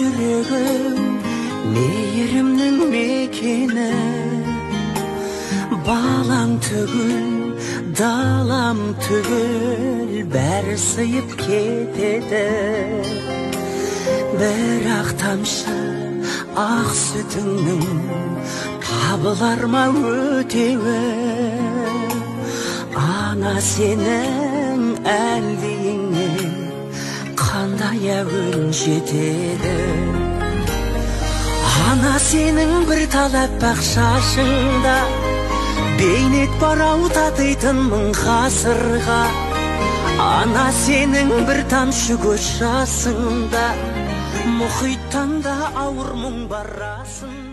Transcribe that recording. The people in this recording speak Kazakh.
жүрегім мейірімнің мекені, балам түгіл, далам түгіл, бәрі сыйып кетеді. Бірақ тамшы ақ сүтіңнің табылар ма өтеуі? Ана сенің әлдиіңе қандай әуен жетеді? Ана сенің бір талап бақ шашыңда бейнет барау татитын мың ғасырға. Ана сенің бір тамшы көз жасыңда мұхиттан да ауыр мұң бар расында.